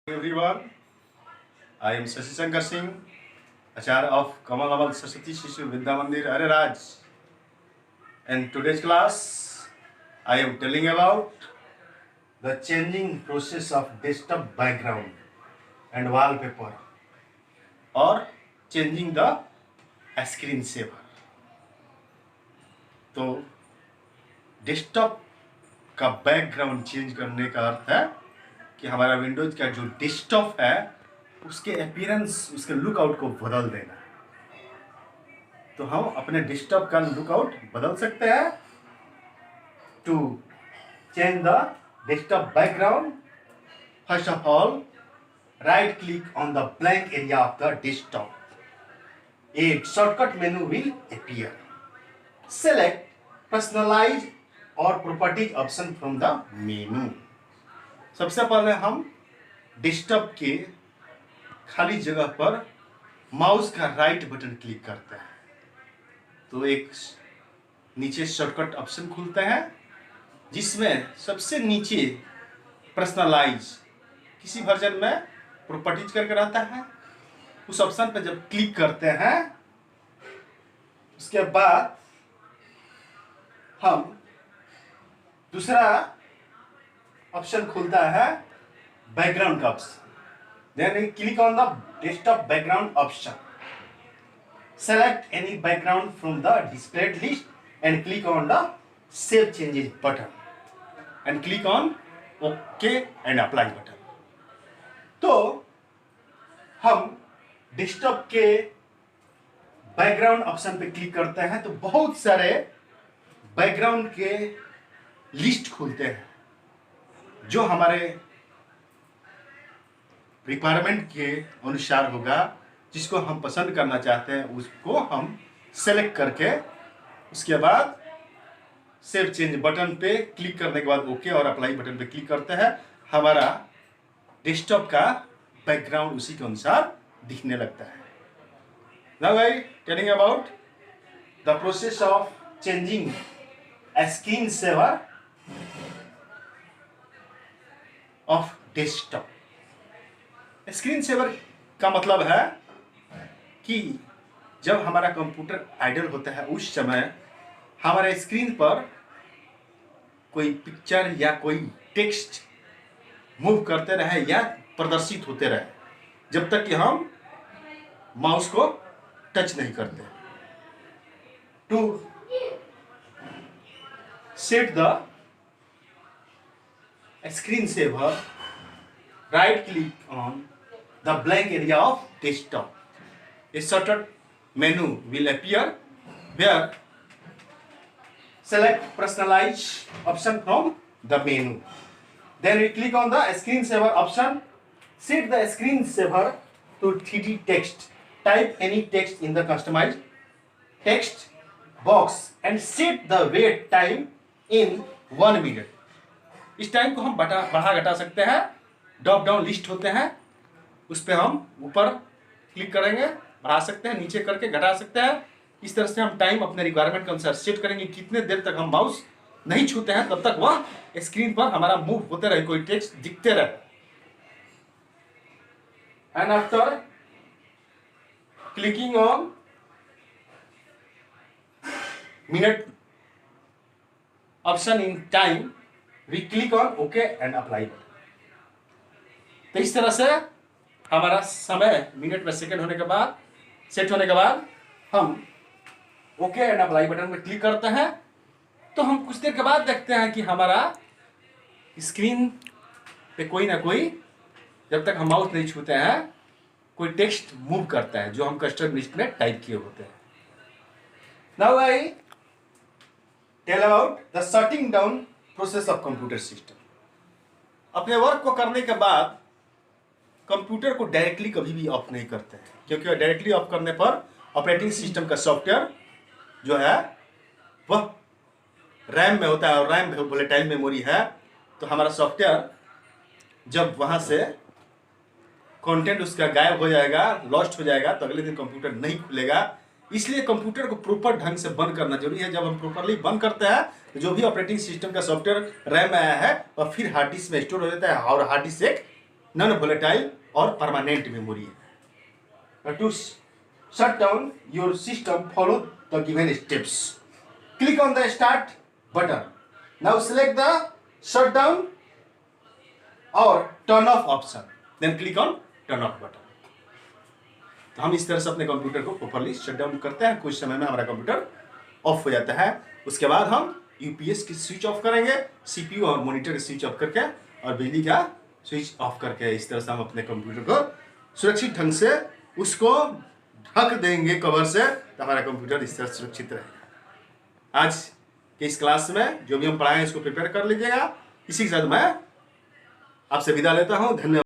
Everyone, I am Shashi Shankar Singh, Acharya of Kamal Amal Saraswati Shishu Vidya Mandir, Ariraj. In today's class, I am telling about the changing process of desktop background and wallpaper or changing the screen saver. तो desktop का background change करने का अर्थ है कि हमारा Windows का जो desktop है उसके अपीयरेंस, उसके लुकआउट को बदल देना। तो हम अपने डेस्कटॉप का लुकआउट बदल सकते हैं। To change the desktop background, first of all right click on the blank area of the desktop. A shortcut menu will appear. Select personalize or properties option from the menu. सबसे पहले हम desktop के खाली जगह पर mouse का right button click करते हैं तो एक नीचे शॉर्टकट ऑप्शन खुलता है जिसमें सबसे नीचे पर्सनलाइज किसी वर्जन में प्रॉपर्टीज करके रहता है। उस ऑप्शन पर जब क्लिक करते हैं उसके बाद हम दूसरा ऑप्शन खुलता है बैकग्राउंड का option. Then click on the desktop background option, select any background from the displayed list and click on the save changes button and click on okay and apply button. तो हम desktop के background option पे click करते हैं तो बहुत सारे background के लिस्ट खुलते हैं जो हमारे रिक्वायरमेंट के अनुसार होगा। जिसको हम पसंद करना चाहते हैं उसको हम सेलेक्ट करके उसके बाद सेव चेंज बटन पे क्लिक करने के बाद ओके और अप्लाई बटन पे क्लिक करते हैं। हमारा डेस्कटॉप का बैकग्राउंड उसी के अनुसार दिखने लगता है। Now I telling about the process of changing a screen saver of desktop. Screen saver का मतलब है कि जब हमारा कंप्यूटर आइडल होता है उस समय हमारे स्क्रीन पर कोई पिक्चर या कोई टेक्स्ट मूव करते रहे या प्रदर्शित होते रहे जब तक कि हम माउस को टच नहीं करते। To set the screen saver, right click on the blank area of desktop. A shortcut menu will appear where select personalize option from the menu. Then we click on the screen saver option, set the screen saver to 3D text. Type any text in the customized text box and set the wait time in 1 minute. इस time को हम बढ़ा घटा सकते हैं। Drop down list होते हैं उस पर हम ऊपर क्लिक करेंगे, बढ़ा सकते हैं, नीचे करके घटा सकते हैं। इस तरह से हम टाइम अपने रिक्वायरमेंट के अनुसार सेट करेंगे। कितने देर तक हम माउस नहीं छूते हैं तब तक वह स्क्रीन पर हमारा मूव होते रहे, कोई टेक्स्ट दिखते रहे। And after clicking on minute option in time we click on okay and apply button. तो इस तरह से हमारा समय मिनट में सेकंड होने के बाद सेट होने के बाद हम ओके एंड अप्लाई बटन में क्लिक करते हैं तो हम कुछ देर के बाद देखते हैं कि हमारा स्क्रीन पे कोई ना कोई, जब तक हम माउस नहीं छूते हैं, कोई टेक्स्ट मूव करता है जो हम कस्टम लिस्ट में टाइप किए होते हैं। Now I tell about the shutting down process of computer system. अपने वर्क को करने के बाद कंप्यूटर को डायरेक्टली कभी भी ऑफ नहीं करते हैं क्योंकि डायरेक्टली ऑफ करने पर ऑपरेटिंग सिस्टम का सॉफ्टवेयर जो है वह रैम में होता है और रैम वोलेटाइल मेमोरी है। तो हमारा सॉफ्टवेयर जब वहाँ से कंटेंट उसका गायब हो जाएगा, लॉस्ट हो जाएगा तो अगले दिन कंप्यूटर नहीं खुलेगा। इसलिए कंप्यूटर को प्रॉपर ढंग से बंद करना जरूरी है। जब हम प्रॉपरली बंद करते हैं तो जो भी ऑपरेटिंग सिस्टम का सॉफ्टवेयर रैम में आया है और फिर हार्ड डिस्क में स्टोर हो जाता है और हार्ड डिस्क एक नॉन वोलेटाइल और परमानेंट मेमोरी है। To shut down your system follow the given steps. Click on the start button. Now select the shut down और turn off option, then click on turn off button. तो हम इस तरह से अपने computer को properly shut down करते हैं। कुछ समय में हमारा कंप्यूटर ऑफ हो जाता है। उसके बाद हम यूपीएस की स्विच ऑफ करेंगे, सीपीयू और मॉनिटर की स्विच ऑफ करके और बिजली का स्विच ऑफ करके इस तरह से हम अपने कंप्यूटर को सुरक्षित ढंग से उसको ढक देंगे कवर से, तो हमारा कंप्यूटर इस तरह सुरक्षित रहेगा। आज के इस क्लास में जो भी हम पढ़ाएंगे इसको प्रिपेयर कर लीजिएगा। इसी के साथ मैं आपसे विदा लेता हूँ। धन्यवाद।